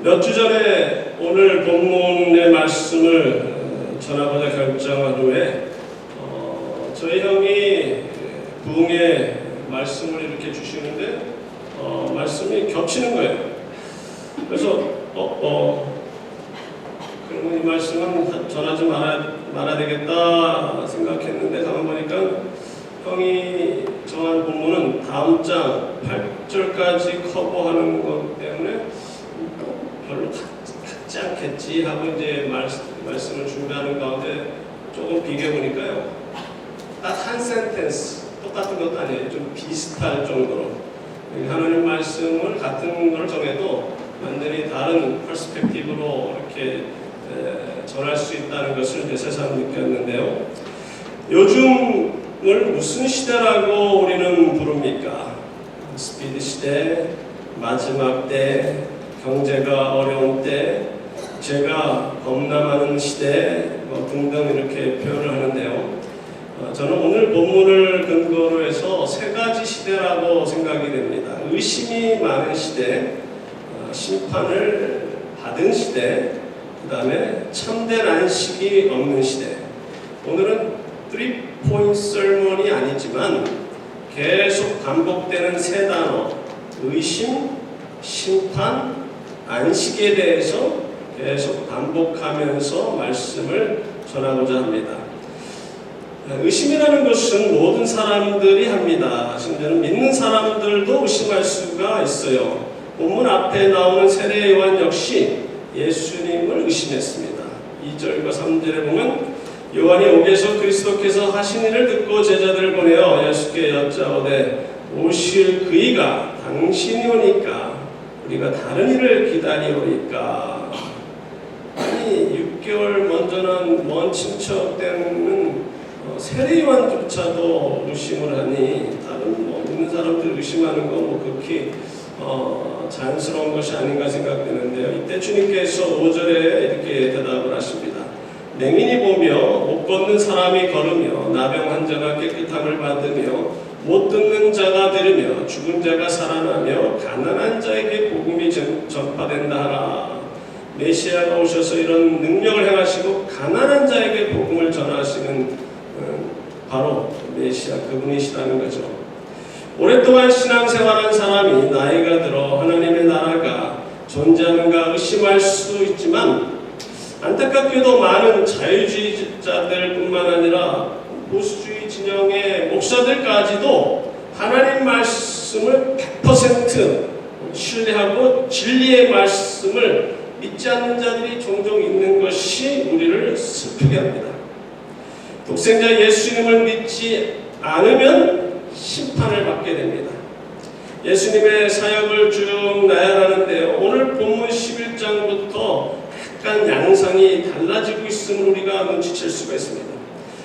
몇 주 전에 오늘 본문의 말씀을 전하고자 결정한 후에 저희 형이 부흥의 말씀을 이렇게 주시는데 말씀이 겹치는 거예요. 그래서 그러면 이 말씀은 전하지 말아야 되겠다 생각했는데 가만 보니까 형이 정한 본문은 다음 장 8절까지 커버하는 것 때문에 별로 같지 않겠지 하고 이제 말씀을 준비하는 가운데 조금 비교해보니까요, 딱 한 센텐스, 똑같은 것도 아니에요. 좀 비슷할 정도로 하나님 말씀을 같은 걸 정해도 완전히 다른 퍼스펙티브로 이렇게 전할 수 있다는 것을 이제 새삼 느꼈는데요. 요즘을 무슨 시대라고 우리는 부릅니까? 스피드 시대, 마지막 때, 경제가 어려운 때, 죄가 범람하는 시대 등등 이렇게 표현을 하는데요. 저는 오늘 본문을 근거로 해서 세 가지 시대라고 생각이 됩니다. 의심이 많은 시대, 심판을 받은 시대, 그 다음에 참된 안식이 없는 시대. 오늘은 3포인트 설문이 아니지만 계속 반복되는 세 단어, 의심, 심판, 안식에 대해서 계속 반복하면서 말씀을 전하고자 합니다. 의심이라는 것은 모든 사람들이 합니다. 심지어는 믿는 사람들도 의심할 수가 있어요. 본문 앞에 나오는 세례 요한 역시 예수님을 의심했습니다. 2절과 3절에 보면 요한이 옥에서 그리스도께서 하신 일을 듣고 제자들을 보내어 예수께 여짜오되 오실 그이가 당신이 오니까 우리가 다른 일을 기다리오리까. 아니 6개월 먼저 난 먼 친척 때는 세례 요한조차도 의심을 하니 다른 믿는 사람들 의심하는 건 극히 자연스러운 것이 아닌가 생각되는데요. 이때 주님께서 5절에 이렇게 대답을 하십니다. 맹인이 보며 못 걷는 사람이 걸으며 나병 환자가 깨끗함을 받으며 못 듣는 자가 들으며 죽은 자가 살아나며 가난한 자에게 복음이 전파된다 하라. 메시아가 오셔서 이런 능력을 행하시고 가난한 자에게 복음을 전하시는 바로 메시아 그분이시라는 거죠. 오랫동안 신앙생활한 사람이 나이가 들어 하나님의 나라가 존재하는가 의심할 수 있지만 안타깝게도 많은 자유주의자들 뿐만 아니라 보수주의 진영의 목사들까지도 하나님 말씀을 100% 신뢰하고 진리의 말씀을 믿지 않는 자들이 종종 있는 것이 우리를 슬프게 합니다. 독생자 예수님을 믿지 않으면 심판을 받게 됩니다. 예수님의 사역을 쭉 나열하는데요. 오늘 본문 11장부터 약간 양상이 달라지고 있음을 우리가 눈치챌 수가 있습니다.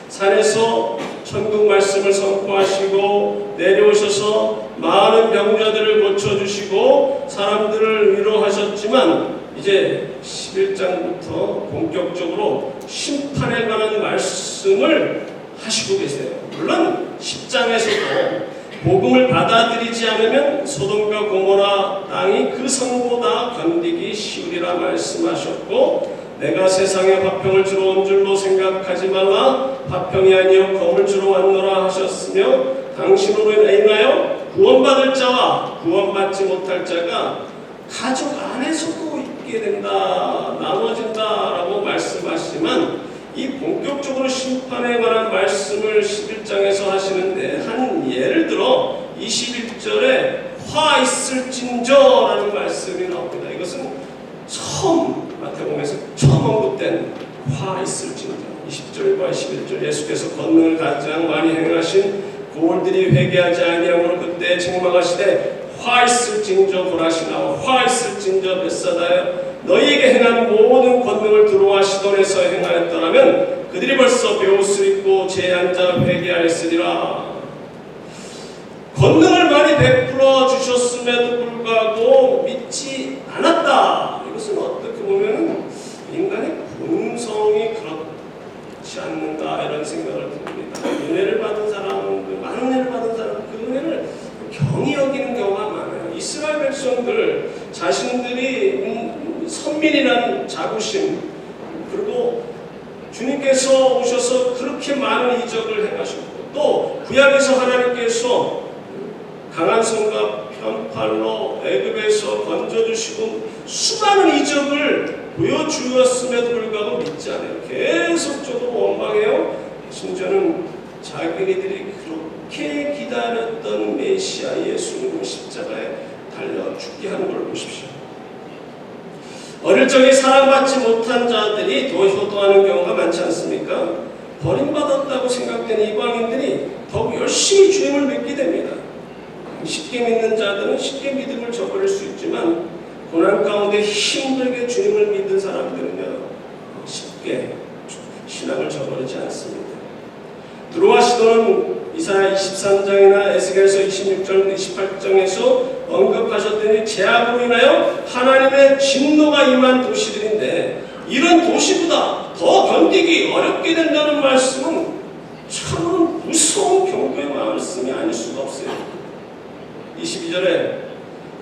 산에서 천국 말씀을 선포하시고 내려오셔서 많은 병자들을 고쳐주시고 사람들을 위로하셨지만 이제 11장부터 본격적으로 심판에 관한 말씀을 하시고 계세요. 물론 10장에서도 복음을 받아들이지 않으면 소돔과 고모라 땅이 그 성보다 견디기 쉬우리라 말씀하셨고, 내가 세상에 화평을 주러 온 줄로 생각하지 말라. 화평이 아니요 검을 주러 왔노라 하셨으며, 당신으로 인하여 구원받을 자와 구원받지 못할 자가 가족 안에서도 있게 된다, 나눠진다라고 말씀하시지만, 이 본격적으로 심판에 관한 말씀을 11장에서 하시는데 한 예를 들어 21절에 화 있을진저라는 말씀이 나옵니다. 이것은 처음 마태복음에서 처음 언급된 화 있을진저. 20절과 21절 예수께서 권능을 가장 많이 행하신 고울들이 회개하지 아니하므로 그때 책망하시되 화 있을진저 고라시나 화 있을진저 벳사다여 너희에게 행한 모든 권능을 두로와 시돈에서 행하였더라면 그들이 벌써 배옷을 입고 재앉아 회개하였으리라. 권능을 많이 베풀어 주셨음에도 불구하고 믿지 않았다. 이것은 어떻게 보면 인간의 본성이 그렇지 않는가 이런 생각을 듭니다. 은혜를 받은 사람들, 많은 은혜를 받은 사람, 그 은혜를 경히 여기는 경우가 많아요. 이스라엘 백성들 자신들이 선민이라는 자부심, 그리고 주님께서 오셔서 그렇게 많은 이적을 행하셨고, 또 구약에서 하나님께서 강한 손과 편팔로 애굽에서 건져주시고 수많은 이적을 보여주었음에도 불구하고 믿지 않아요. 계속적으로 원망해요. 심지어는 자기네들이 그렇게 기다렸던 메시아 예수님을 십자가에 달려 죽게 하는 걸 보십시오. 어릴 적에 사랑받지 못한 자들이 더 효도하는 경우가 많지 않습니까? 버림받았다고 생각되는 이방인들이 더욱 열심히 주님을 믿게 됩니다. 쉽게 믿는 자들은 쉽게 믿음을 저버릴 수 있지만 고난 가운데 힘들게 주님을 믿는 사람들은요, 쉽게 신앙을 저버리지 않습니다. 드로아 시도는 이사야 23장이나 에스겔서 26절 28장에서 언급하셨더니 제압으로 인하여 하나님의 진노가 임한 도시들인데, 이런 도시보다 더 견디기 어렵게 된다는 말씀은 참 무서운 경고의 말씀이 아닐 수가 없어요. 22절에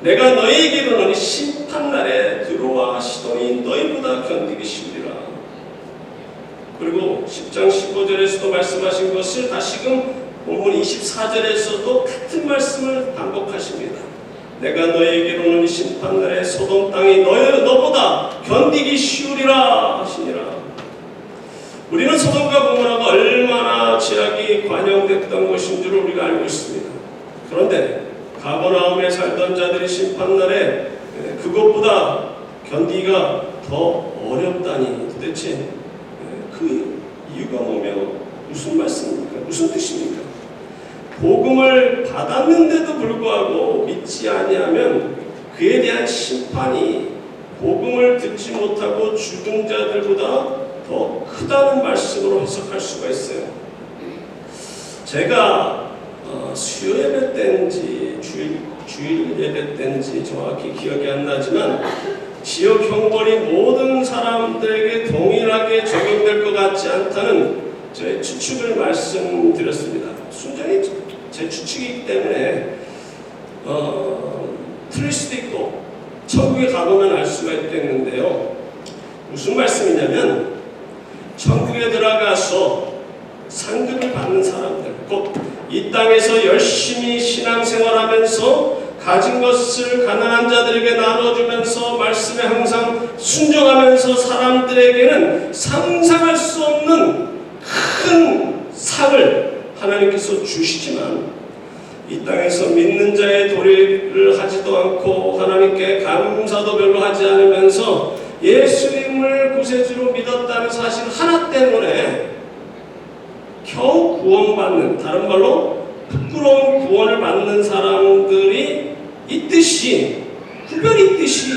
내가 너희에게 이르노니 심판날에 드로아 시돈이 너희보다 견디기 쉬우리라. 그리고 10장 15절에서도 말씀하신 것을 다시금 본문 24절에서도 같은 말씀을 반복하십니다. 내가 너희에게 이르노니 심판날에 소돔 땅이 너보다 견디기 쉬우리라 하시니라. 우리는 소돔과 고모라가 얼마나 죄악이 관영됐던 것인 줄 우리가 알고 있습니다. 그런데 가버나움에 살던 자들이 심판날에 그것보다 견디기가 더 어렵다니, 도대체 그 이유가 뭐며 무슨 말씀입니까? 무슨 뜻입니까? 복음을 받았는데도 불구하고 믿지 아니하면 그에 대한 심판이 복음을 듣지 못하고 죽은 자들보다 더 크다는 말씀으로 해석할 수가 있어요. 제가 수요 예배 때인지 주일 예배 때인지 정확히 기억이 안 나지만 지역 형벌이 모든 사람들에게 동일하게 적용될 것 같지 않다는 저의 추측을 말씀드렸습니다. 순전히 제 추측이기 때문에 틀릴 수도 있고 천국에 가보면 알 수가 있겠는데요. 무슨 말씀이냐면 천국에 들어가서 상급을 받는 사람들, 곧 이 땅에서 열심히 신앙생활하면서 가진 것을 가난한 자들에게 나눠주면서 말씀에 항상 순종하면서 사람들에게는 상상할 수 없는 큰 상을 하나님께서 주시지만, 이 땅에서 믿는 자의 도리를 하지도 않고 하나님께 감사도 별로 하지 않으면서 예수님을 구세주로 믿었다는 사실 하나 때문에 겨우 구원받는, 다른 말로 부끄러운 구원을 받는 사람들이 있듯이, 구별이 있듯이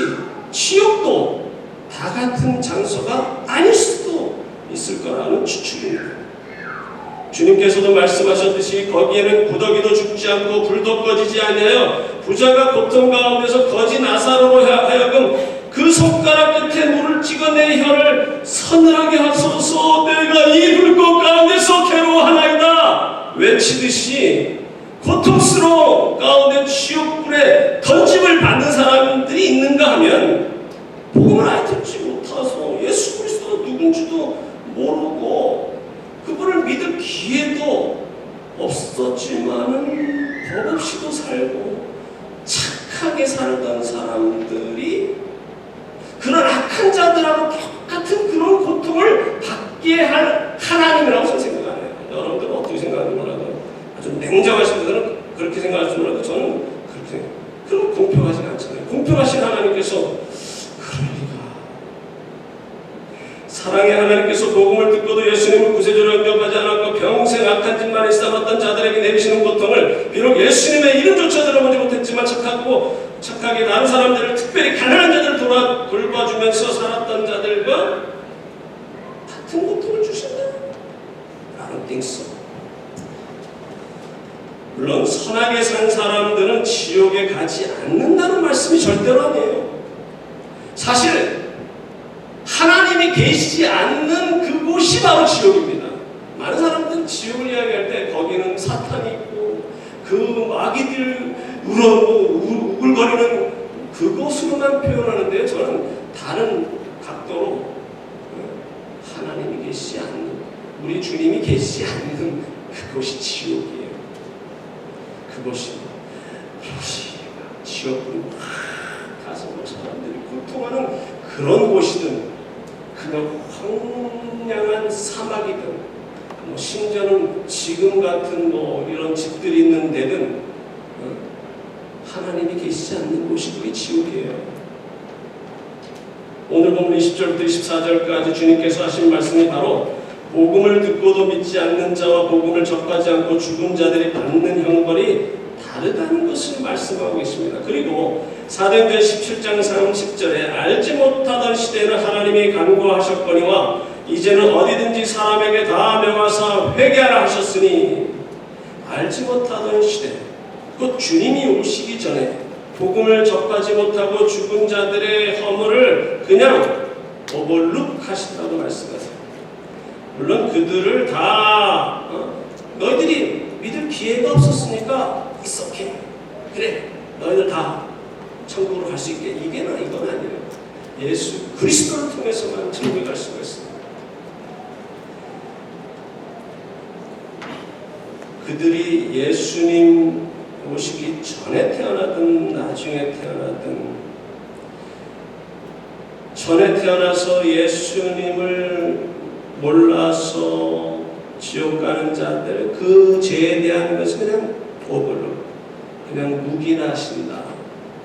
지옥도 다 같은 장소가 아닐 수도 있을 거라는 추측입니다. 주님께서도 말씀하셨듯이 거기에는 구더기도 죽지 않고 불도 꺼지지 아니하여 부자가 고통 가운데서 거지 나사로로 하여금 그 손가락 끝에 물을 찍어 내 혀를 서늘하게 하소서, 내가 이 불꽃 가운데서 괴로워하나이다 외치듯이 고통스러운 가운데 지옥불에 던짐을 받는 사람들이 있는가 하면 복음을 아예 듣지 못해서 예수 그리스도가 누군지도 모르고 그분을 믿을 기회도 없었지만은 법 없이도 살고 착하게 살던 사람들이 그런 악한 자들하고 똑같은 그런 고통을 받게 할 하나님이라고 저는 생각해요. 여러분들은 어떻게 생각하는지 몰라도, 아주 냉정하신 분들은 그렇게 생각할지 몰라도 저는 그렇게 생각해요. 그럼 공평하지 않잖아요. 공평하신 하나님께서 그러니까 사랑의 하나님께서 복음을 듣고도 예수님을 구세주로 영접하지 않았고 평생 악한 짓만 쌓았던 자들에게 내리시는 고통을 비록 예수님의 이름조차 들어보지 못했지만 착하게 다른 사람들을, 특별히 가난한 자들을 돌봐주면서 살았던 자들과 같은 고통을 주신다? I don't think so. 물론 선하게 산 사람들은 지옥에 가지 않는다는 말씀이 절대로 아니에요. 사실 하나님이 계시지 않는 그곳이 바로 지옥입니다. 많은 사람들은 지옥을 이야기할 때 거기는 사탄이 있고 그 마귀들 우글거리는 그것으로만 표현하는데요. 저는 다른 각도로 하나님이 계시지 않는, 우리 주님이 계시지 않는 그곳이 지옥이에요. 그곳이 지옥으로 막 가서 사람들이 고통하는 그런 곳이든, 그냥 황량한 사막이든, 심지어는 지금 같은 이런 집들이 있는 데든 하나님이 계시지 않는 곳이 그게 지옥이에요. 오늘 본문 20절부터 24절까지 주님께서 하신 말씀이 바로 복음을 듣고도 믿지 않는 자와 복음을 접하지 않고 죽은 자들이 받는 형벌이 다르다는 것을 말씀하고 있습니다. 그리고 사도행전 17장 30절에 알지 못하던 시대에는 하나님이 간구하셨거니와 이제는 어디든지 사람에게 다 명하사 회개하라 하셨으니, 알지 못하던 시대, 곧 주님이 오시기 전에 복음을 접하지 못하고 죽은 자들의 허물을 그냥 오버룩 하신다고 말씀하세요. 물론 그들을 다 너희들이 믿을 기회가 없었으니까 it's okay. 그래, 너희들 다 천국으로 갈 수 있게, 이건 아니에요. 예수 그리스도를 통해서만 천국에 갈 수가 있습니다. 그들이 예수님 오시기 전에 태어나든 나중에 태어나든, 전에 태어나서 예수님을 몰라서 지옥 가는 자들, 그 죄에 대한 것은 그냥 오버로, 그냥 묵인하신다,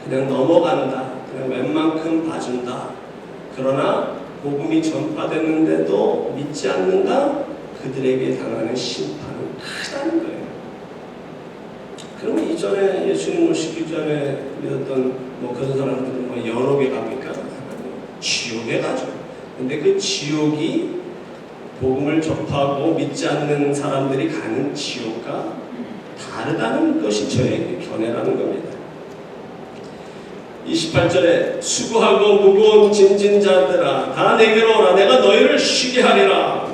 그냥 넘어간다, 그냥 웬만큼 봐준다. 그러나 복음이 전파됐는데도 믿지 않는다? 그들에게 당하는 심판은 크다는 거예요. 그러면 이전에 예수님 오시기 전에 믿었던 그런 사람들은 연옥에 갑니까? 지옥에 가죠. 근데 그 지옥이 복음을 접하고 믿지 않는 사람들이 가는 지옥과 다르다는 것이 저에게 견해라는 겁니다. 28절에 수고하고 무거운 짐진 자들아 다 내게로 오라, 내가 너희를 쉬게 하리라.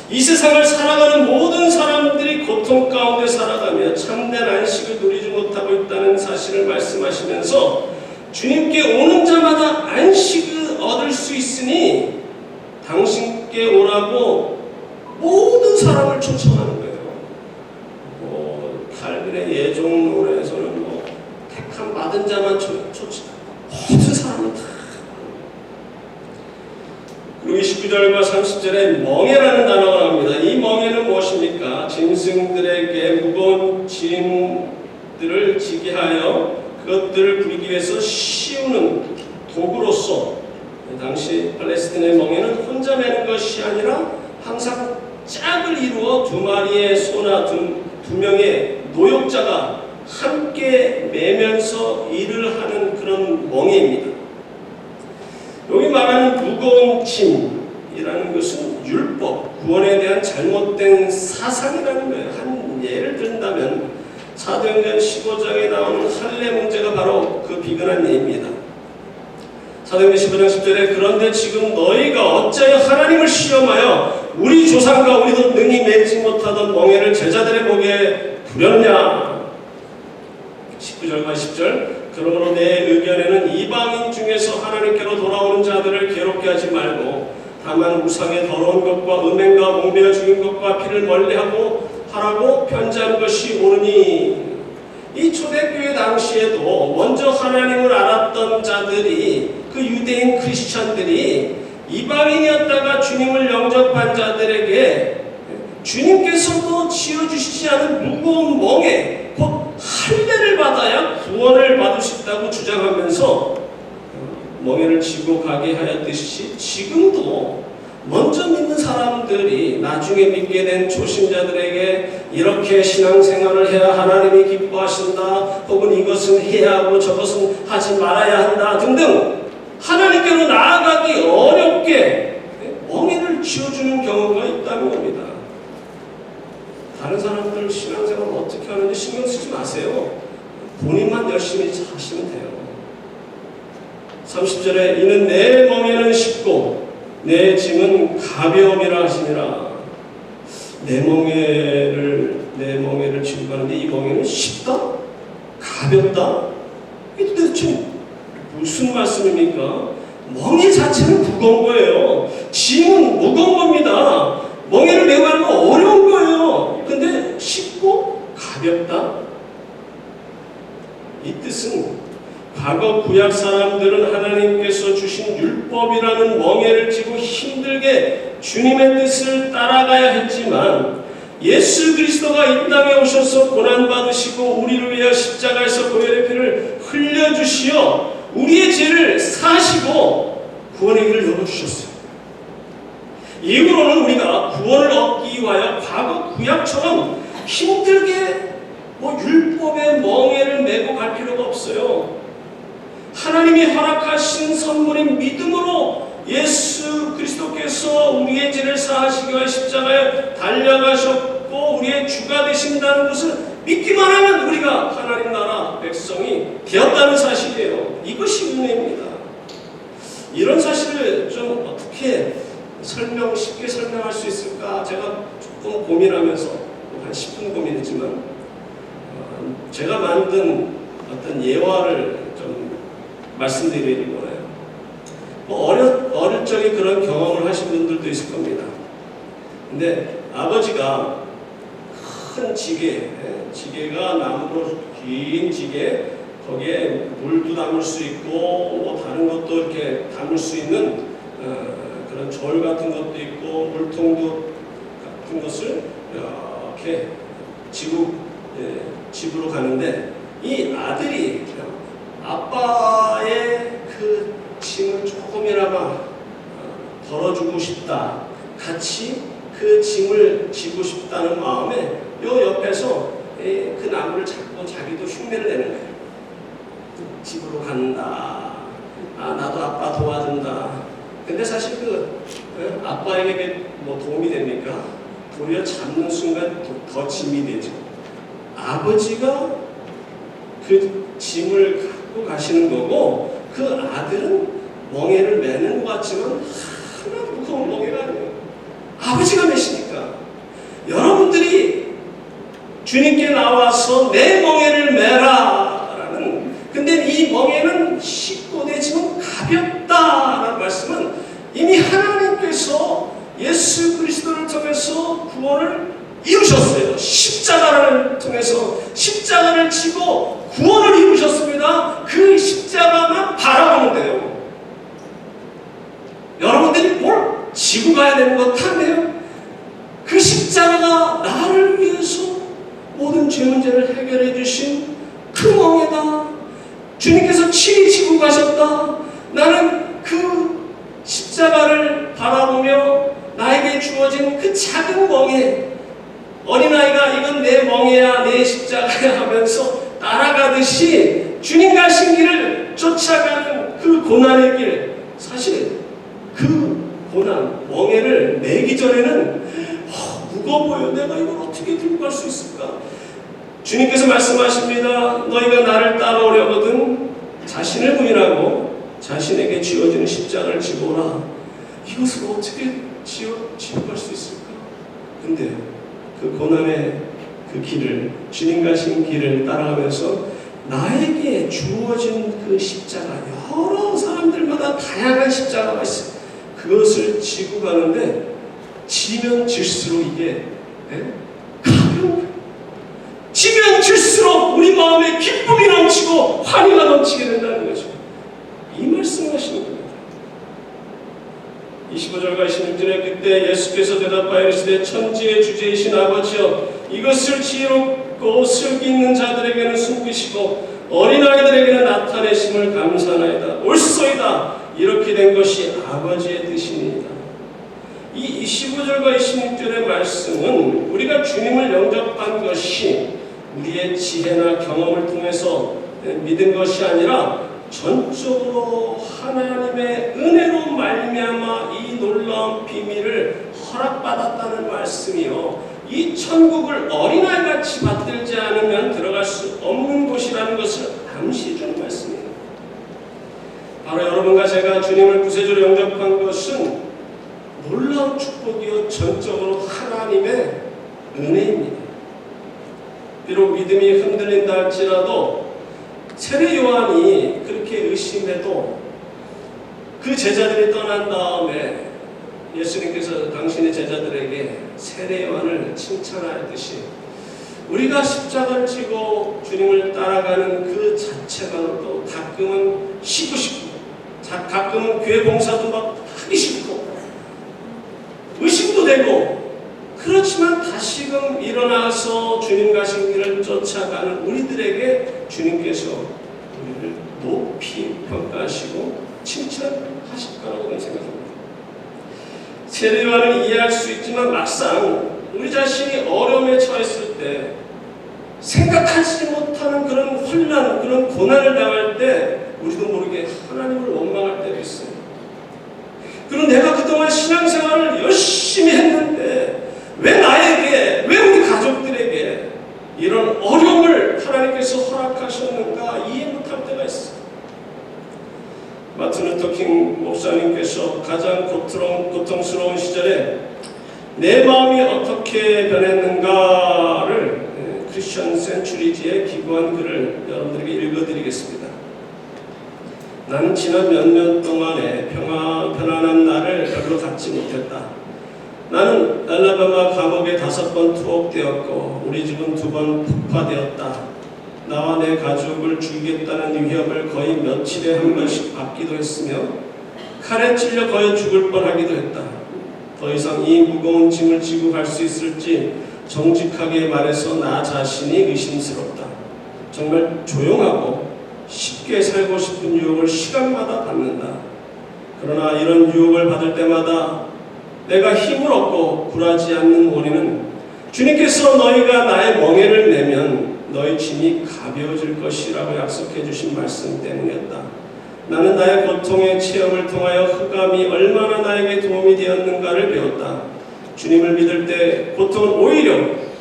이 세상을 살아가는 모든 사람들이 고통 가운데 살아가며 참된 안식을 누리지 못하고 있다는 사실을 말씀하시면서 주님께 오는 자마다 안식을 얻을 수 있으니 당신께 오라고 모든 사람을 초청하는 거예요. 칼빈의 예종론에서는 택함 받은 자만 초청, 모든 사람은 다. 그리고 29절과 30절에 멍에라는 단어가 나옵니다. 이 멍에는 무엇입니까? 짐승들에게 무거운 짐들을 지게 하여 그것들을 부리기 위해서 씌우는 도구로서, 당시 팔레스틴의 멍에는 혼자 매는 것이 아니라 항상 짝을 이루어 두 마리의 소나 두 명의 노역자가 함께 매면서 일을 하는 그런 멍에입니다. 여기 말하는 무거운 짐이라는 것은 율법, 구원에 대한 잘못된 사상이라는 거예요. 한 예를 든다면 사도행전 15장에 나오는 할례 문제가 바로 그 비근한 예입니다. 사도행전 15장 10절에 그런데 지금 너희가 어찌하여 하나님을 시험하여 우리 조상과 우리도 능히 매지 못하던 멍에를 제자들의 목에 두렸냐. 19절과 20절 그러므로 내 의견에는 이방인 중에서 하나님께로 돌아오는 자들을 괴롭게 하지 말고 다만 우상의 더러운 것과 음행과 목매어 죽인 것과 피를 멀리하고 하라고 편지한 것이 옳으니. 이 초대교회 당시에도 먼저 하나님을 알았던 자들이, 그 유대인 크리스찬들이 이방인이었다가 주님을 영접한 자들에게 주님께서도 지어주시지 않은 무거운 멍에 곧 할례를 받아야 구원을 받을 수 있다고 주장하면서 멍에를 지고 가게 하였듯이 지금도 먼저 믿는 사람들이 나중에 믿게 된 초신자들에게 이렇게 신앙생활을 해야 하나님이 기뻐하신다, 혹은 이것은 해야 하고 저것은 하지 말아야 한다 등등 하나님께로 나아가기 어렵게 멍에를 지어주는 경우가 있다는 겁니다. 다른 사람들 신앙생활을 어떻게 하는지 신경 쓰지 마세요. 본인만 열심히 하시면 돼요. 30절에 이는 내 멍에는 쉽고 내 짐은 가벼움이라 하시니라. 내 멍에를 지고 가는데 이 멍에는 쉽다? 가볍다? 이게 도대체 무슨 말씀입니까? 멍에 자체는 무거운 거예요. 짐은 무거운 겁니다. 멍에를 메고 가는 건 어려운 거예요. 근데 쉽고 가볍다? 이 뜻은 과거 구약 사람들은 하나님께서 주신 율법이라는 멍에를 지고 힘들게 주님의 뜻을 따라가야 했지만 예수 그리스도가 이 땅에 오셔서 고난받으시고 우리를 위하여 십자가에서 보혈의 피를 흘려주시어 우리의 죄를 사시고 구원의 길을 열어주셨어요. 이후로는 우리가 구원을 얻기 위하여 과거 구약처럼 힘들게 율법의 멍에를 메고 갈 필요가 없어요. 하나님이 허락하신 선물인 믿음으로 예수 그리스도께서 우리의 죄를 사하시기 위해 십자가에 달려가셨고 우리의 주가 되신다는 것을 믿기만 하면 우리가 하나님 나라 백성이 되었다는 사실이에요. 이것이 은혜입니다. 이런 사실을 좀 어떻게 쉽게 설명할 수 있을까? 제가 조금 고민하면서 한 10분 고민했지만 제가 만든 어떤 예화를 좀 말씀드리기 원해요. 어릴 적에 그런 경험을 하신 분들도 있을 겁니다. 근데 아버지가 큰 지게가 나무로 긴 지게, 거기에 물도 담을 수 있고 다른 것도 이렇게 담을 수 있는 그런 졸 같은 것도 있고 물통도 같은 것을 이렇게 집으로 가는데 이 아들이 아빠의 그 짐을 조금이나마 덜어주고 싶다, 같이 그 짐을 지고 싶다는 마음에 요 옆에서 그 나무를 잡고 자기도 흉내를 내는 거예요. 집으로 간다. 나도 아빠 도와준다. 근데 사실 아빠에게 도움이 됩니까? 도리어 잡는 순간 더 짐이 되죠. 아버지가 그 짐을 갖고 가시는 거고 그 아들은 멍에를 매는 것 같지만 하나 무거운 멍에가 아니에요. 아버지가 매시니까. 여러분들이 주님께 나와서 내 멍에를 매라 라는, 근데 이 멍에는 쉽고 되지만 가볍다라는 말씀은 이미 하나님께서 예수 그리스도를 통해서 구원을 이루셨어요. 십자가를 통해서 십자가를 지고 구원을 이루셨습니다. 그 십자가만 바라보면 돼요. 여러분들이 뭘 지고 가야 되는 것 같네요. 그 십자가가 나를 위해서 모든 죄 문제를 해결해 주신 그 멍에다. 주님께서 친히 지고 가셨다. 나는 그 십자가를 바라보며 나에게 주어진 그 작은 멍에, 어린아이가 이건 내 멍에야, 내 십자가야 하면서 따라가듯이 주님 가신 길을 쫓아가는 그 고난의 길, 사실 그 고난, 멍에를 내기 전에는 무거워 보여. 내가 이걸 어떻게 들고 갈 수 있을까? 주님께서 말씀하십니다. 너희가 나를 따라오려거든 자신을 부인하고 자신에게 쥐어지는 십자가를 지고 오라. 이것을 어떻게 지고 갈 수 있을까? 근데 그 고난의 그 길을, 주님 가신 길을 따라가면서 나에게 주어진 그 십자가, 여러 사람들마다 다양한 십자가가 있어요. 그것을 지고 가는데 지면 질수록 이게 가벼운 거예요. 지면 질수록 우리 마음에 기쁨이 넘치고 환희가 넘치게 된다는 거죠. 이 말씀하시는 겁니다. 25절과 26절에 그때 예수께서 대답하여 이르시되 천지의 주제이신 아버지여, 이것을 지혜롭고 슬기 있는 자들에게는 숨기시고 어린아이들에게는 나타내심을 감사하나이다. 옳소이다. 이렇게 된 것이 아버지의 뜻이니이다. 이 25절과 26절의 말씀은 우리가 주님을 영접한 것이 우리의 지혜나 경험을 통해서 믿은 것이 아니라 전적으로 하나님의 은혜로 말미암아 이 놀라운 비밀을 허락받았다는 말씀이요, 이 천국을 어린아이같이 받들지 않으면 들어갈 수 없는 곳이라는 것을 암시해 주는 말씀이에요. 바로 여러분과 제가 주님을 구세주로 영접한 것은 놀라운 축복이요 전적으로 하나님의 은혜입니다. 비록 믿음이 흔들린다 할지라도 세례 요한이 그렇게 의심해도 그 제자들이 떠난 다음에 예수님께서 당신의 제자들에게 세례 요한을 칭찬하듯이 우리가 십자가를 지고 주님을 따라가는 그 자체만으로도 가끔은 쉬고 싶고 가끔은 교회 봉사도 막 하기 싫고 의심도 되고 그렇지만 다시금 일어나서 주님 가신 길을 쫓아가는 우리들에게 주님께서 우리를 높이 평가하시고 칭찬하실 거라고 생각합니다. 세례 요한을 이해할 수 있지만 막상 우리 자신이 어려움에 처했을 때 생각하지 못하는 그런 혼란, 그런 고난을 당할 때 우리도 모르게 하나님을 원망할 때도 있어요. 그리고 내가 그동안 신앙생활을 열심히 했는데 왜 나에게, 왜 우리 가족들에게 이런 어려움을 하나님께서 허락하셨는가 이해 못할 때가 있어요. 마틴 루터 킹 목사님께서 가장 고통스러운 시절에 내 마음이 어떻게 변했는가를 크리스천 센츄리지에 기고한 글을 여러분들에게 읽어드리겠습니다. 나는 지난 몇 년 동안의 편안한 날을 별로 갖지 못했다. 나는 알라바마 감옥에 5번 투옥되었고 우리 집은 2번 폭파되었다. 나와 내 가족을 죽이겠다는 위협을 거의 며칠에 한 번씩 받기도 했으며 칼에 찔려 거의 죽을 뻔하기도 했다. 더 이상 이 무거운 짐을 지고 갈 수 있을지 정직하게 말해서 나 자신이 의심스럽다. 정말 조용하고 쉽게 살고 싶은 유혹을 시간마다 받는다. 그러나 이런 유혹을 받을 때마다 내가 힘을 얻고 굴하지 않는 원인은 주님께서 너희가 나의 멍에를 메면 너희 짐이 가벼워질 것이라고 약속해 주신 말씀 때문이었다. 나는 나의 고통의 체험을 통하여 흑암이 얼마나 나에게 도움이 되었는가를 배웠다. 주님을 믿을 때 고통은 오히려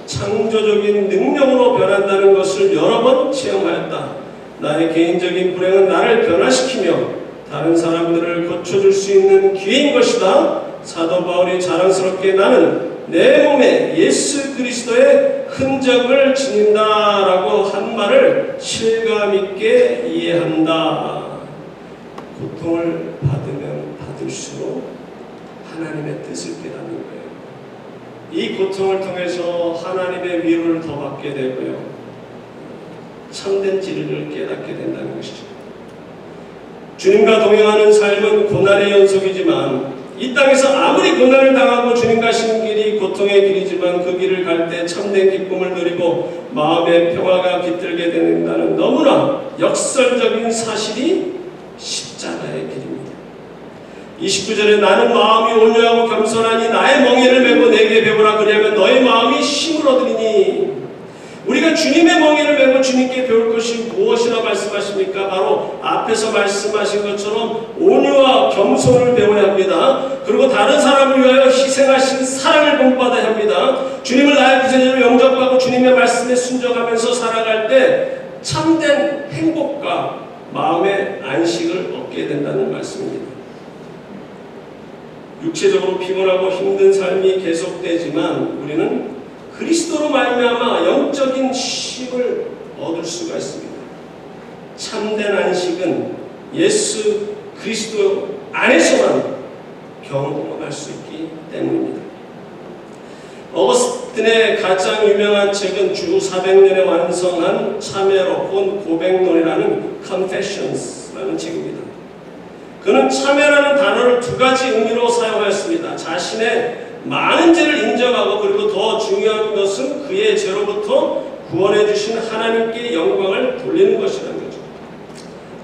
창조적인 능력으로 변한다는 것을 여러 번 체험하였다. 나의 개인적인 불행은 나를 변화시키며 다른 사람들을 고쳐줄 수 있는 기회인 것이다. 사도 바울이 자랑스럽게 나는 내 몸에 예수 그리스도의 흔적을 지닌다라고 한 말을 실감 있게 이해한다. 고통을 받으면 받을수록 하나님의 뜻을 깨닫는 거예요. 이 고통을 통해서 하나님의 위로를 더 받게 되고요. 참된 진리를 깨닫게 된다는 것이죠. 주님과 동행하는 삶은 고난의 연속이지만 이 땅에서 아무리 고난을 당하고 주님 가시는 길이 고통의 길이지만 그 길을 갈 때 참된 기쁨을 누리고 마음의 평화가 깃들게 된다는 너무나 역설적인 사실이 십자가의 길입니다. 29절에 나는 마음이 온유하고 겸손하니 나의 멍에를 메고 내게 배우라. 그리하면 너의 마음이 힘을 얻으리니. 우리가 주님의 멍에를 메고 주님께 배울 것이 무엇이라 말씀하십니까? 바로 앞에서 말씀하신 것처럼 온유와 겸손을 배워야 합니다. 그리고 다른 사람을 위하여 희생하신 사랑을 본받아야 합니다. 주님을 나의 구세주로 영접하고 주님의 말씀에 순종하면서 살아갈 때 참된 행복과 마음의 안식을 얻게 된다는 말씀입니다. 육체적으로 피곤하고 힘든 삶이 계속되지만 우리는 그리스도로 말미암아 영적인 쉼을 얻을 수가 있습니다. 참된 안식은 예수 그리스도 안에서만 경험할 수 있기 때문입니다. 어거스틴의 가장 유명한 책은 주 400년에 완성한 참회로 본 고백론이라는 Confessions라는 책입니다. 그는 참회라는 단어를 2가지 의미로 사용하였습니다. 자신의 많은 죄를 인정하고 그리고 더 중요한 것은 그의 죄로부터 구원해 주신 하나님께 영광을 돌리는 것이라는 거죠.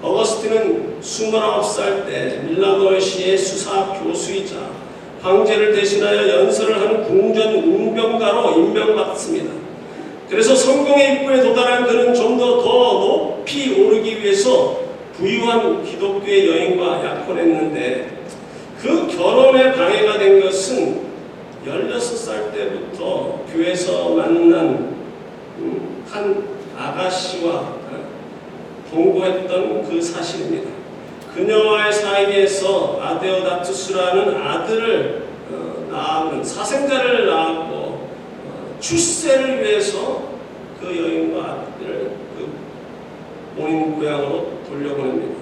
어거스틴은 29살 때 밀라노시의 수사 교수이자 황제를 대신하여 연설을 한 궁전 운병가로 임명받습니다. 그래서 성공의 입구에 도달한 그는 좀 더 높이 오르기 위해서 부유한 기독교의 여인과 약혼했는데 그 결혼에 방해가 된 것은 16살 때부터 교회에서 만난 한 아가씨와 동거했던 그 사실입니다. 그녀와의 사이에서 아데오다투스라는 아들을 낳은 사생자를 낳았고 출세를 위해서 그 여인과 아들을 본인 고향으로 돌려보냅니다.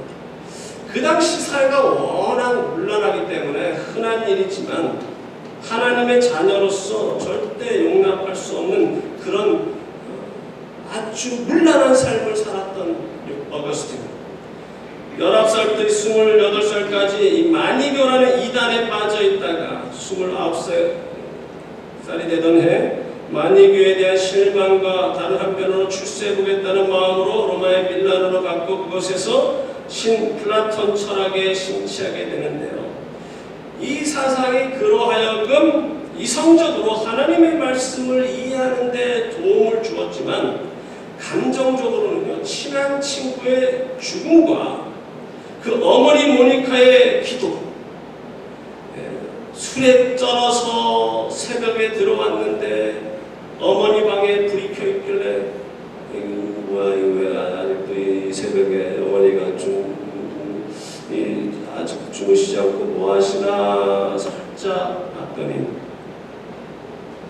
그 당시 사회가 워낙 문란하기 때문에 흔한 일이지만 하나님의 자녀로서 절대 용납할 수 없는 그런 아주 문란한 삶을 살았던 어거스틴. 19살부터 28살까지 이 마니교라는 이단에 빠져 있다가 29살이 되던 해 마니교에 대한 실망과 다른 한편으로 출세해보겠다는 마음으로 로마의 밀라노로 갔고 그곳에서 플라톤 철학에 심취하게 되는데요. 이 사상이 그로 하여금 이성적으로 하나님의 말씀을 이해하는 데 도움을 주었지만 감정적으로는요, 친한 친구의 죽음과 그 어머니 모니카의 기도, 술에 쩔어서 새벽에 들어왔는데 어머니 방에 불이 켜있길래 왜 아직도 이 새벽에 어머니가 아직 주무시지 않고 뭐 하시나 살짝 봤더니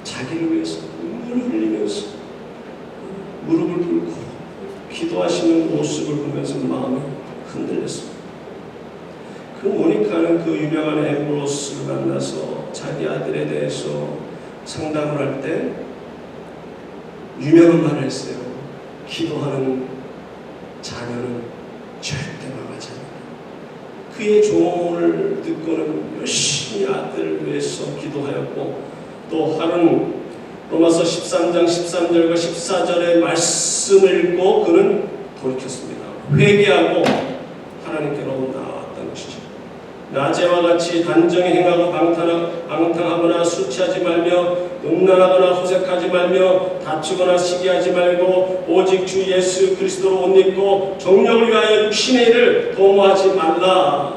자기를 위해서 눈물을 흘리면서 무릎을 꿇고 기도하시는 모습을 보면서 마음이 흔들렸습니다. 그 모니카는 그 유명한 앰브로스를 만나서 자기 아들에 대해서 상담을 할 때 유명한 말을 했어요. 기도하는 자녀는 절대 망하지 않는다. 그의 조언을 듣고는 열심히 아들을 위해서 기도하였고 또 하루는 로마서 13장 13절과 14절의 말씀을 읽고 그는 돌이켰습니다. 회개하고 하나님께로 나왔다는 것이죠. 낮에와 같이 단정히 행하고 방탕하거나 술 취하지 말며 음란하거나 호색하지 말며 다투거나 시기하지 말고 오직 주 예수 그리스도로 옷 입고 정욕을 위하여 육신의 일을 도모하지 말라.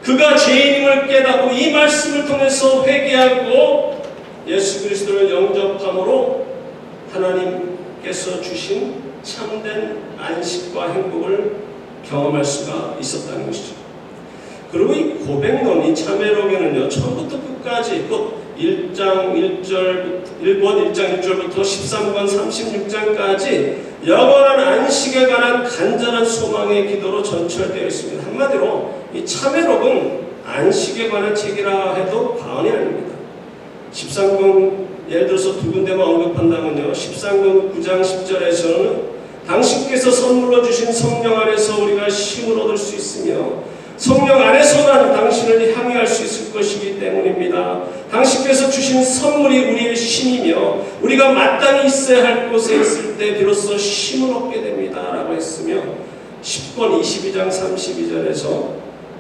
그가 죄인임을 깨닫고 이 말씀을 통해서 회개하고 예수 그리스도를 영접함으로 하나님께서 주신 참된 안식과 행복을 경험할 수가 있었다는 것이죠. 그리고 이 고백론이 참회록에는요, 처음부터 끝까지 곧 1장 1절부터 13권 36장까지 영원한 안식에 관한 간절한 소망의 기도로 전철되어 있습니다. 한마디로 이 참회록은 안식에 관한 책이라 해도 과언이 아닙니다. 13권 예를 들어서 두 군데만 언급한다면요, 13권 9장 10절에서는 당신께서 선물로 주신 성령 안에서 우리가 힘을 얻을 수 있으며 성령 안에서만 당신을 향유할 수 있을 것이기 때문입니다. 당신께서 주신 선물이 우리의 힘이며 우리가 마땅히 있어야 할 곳에 있을 때 비로소 힘을 얻게 됩니다. 라고 했으며 10권 22장 32절에서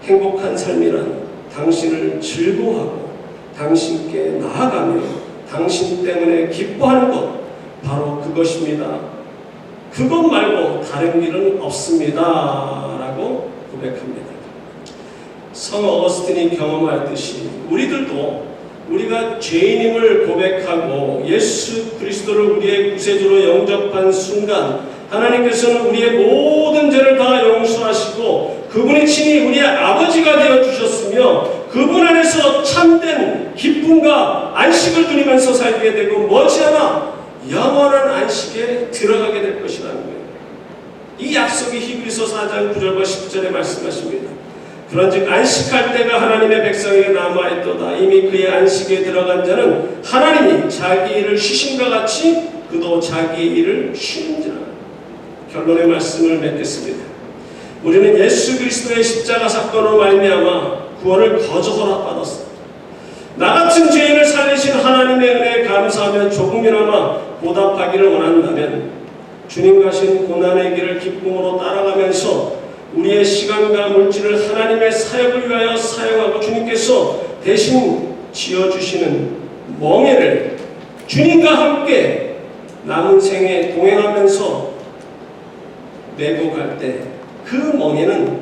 행복한 삶이란 당신을 즐거워하고 당신께 나아가며 당신 때문에 기뻐하는 것, 바로 그것입니다. 그것 말고 다른 길은 없습니다. 라고 고백합니다. 성 어거스틴이 경험하였듯이 우리들도 우리가 죄인임을 고백하고 예수 그리스도를 우리의 구세주로 영접한 순간 하나님께서는 우리의 모든 죄를 다 용서하시고 그분이 친히 우리의 아버지가 되어주셨으며 그분 안에서 참된 기쁨과 안식을 누리면서 살게 되고 머지않아 영원한 안식에 들어가게 될 것이라는 거예요. 이 약속이 히브리서 4장 9절과 10절에 말씀하십니다. 그런즉 안식할 때가 하나님의 백성에게 남아있도다. 이미 그의 안식에 들어간 자는 하나님이 자기 일을 쉬심과 같이 그도 자기 일을 쉬는지라. 결론의 말씀을 맺겠습니다. 우리는 예수 그리스도의 십자가 사건으로 말미암아 구원을 거저 허락받았습니다. 나같은 죄인을 살리신 하나님의 은혜에 감사하며 조금이나마 보답하기를 원한다면 주님 가신 고난의 길을 기쁨으로 따라가면서 우리의 시간과 물질을 하나님의 사역을 위하여 사용하고 주님께서 대신 지어주시는 멍에를 주님과 함께 남은 생에 동행하면서 메고 갈 때 그 멍에는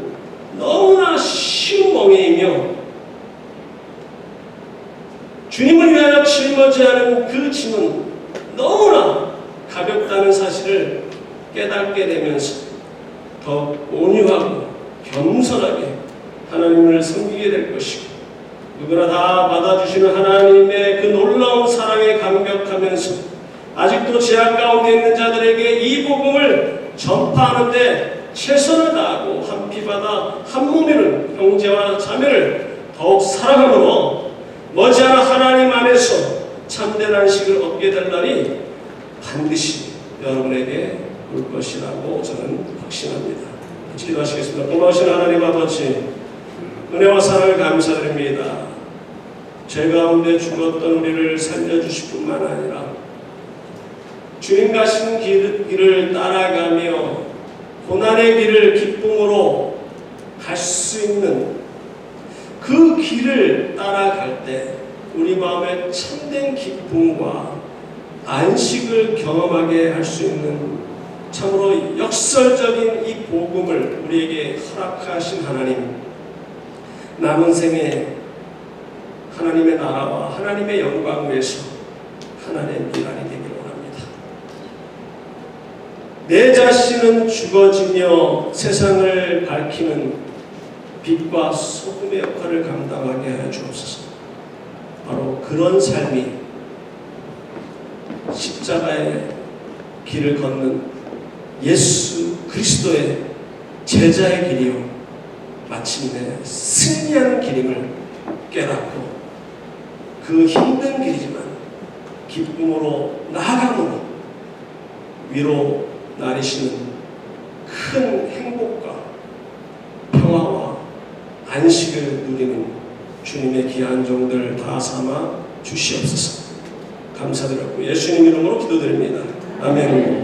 너무나 쉬운 멍에이며 주님을 위하여 짊어지는 그 짐은 너무나 가볍다는 사실을 깨닫게 되면서 더 온유하고 겸손하게 하나님을 섬기게 될 것이고 누구나 다 받아주시는 하나님의 그 놀라운 사랑에 감격하면서 아직도 죄악 가운데 있는 자들에게 이 복음을 전파하는데 최선을 다하고 한 피바다 한 몸이는 형제와 자매를 더욱 사랑함으로 머지않아 하나님 안에서 참된 안식을 얻게 될 날이 반드시 여러분에게 올 것이라고 저는 확신합니다. 같이 기도하시겠습니다. 고마우신 하나님 아버지, 은혜와 사랑을 감사드립니다. 죄 가운데 죽었던 우리를 살려주실 뿐만 아니라 주님 가신 길을 따라가며 고난의 길을 기쁨으로 갈 수 있는 그 길을 따라갈 때 우리 마음에 참된 기쁨과 안식을 경험하게 할 수 있는 참으로 역설적인 이 복음을 우리에게 허락하신 하나님, 남은 생에 하나님의 나라와 하나님의 영광을 위해서 하나님의 일환이 되기를 원합니다. 내 자신은 죽어지며 세상을 밝히는 빛과 소금의 역할을 감당하게 하여 주옵소서. 바로 그런 삶이 십자가의 길을 걷는 예수 그리스도의 제자의 길이요 마침내 승리하는 길임을 깨닫고 그 힘든 길이지만 기쁨으로 나아감으로 위로 나리시는 큰 행복과 평화와 안식을 누리는 주님의 귀한 종들 다 삼아 주시옵소서. 감사드렸고 예수님 이름으로 기도드립니다. 아멘.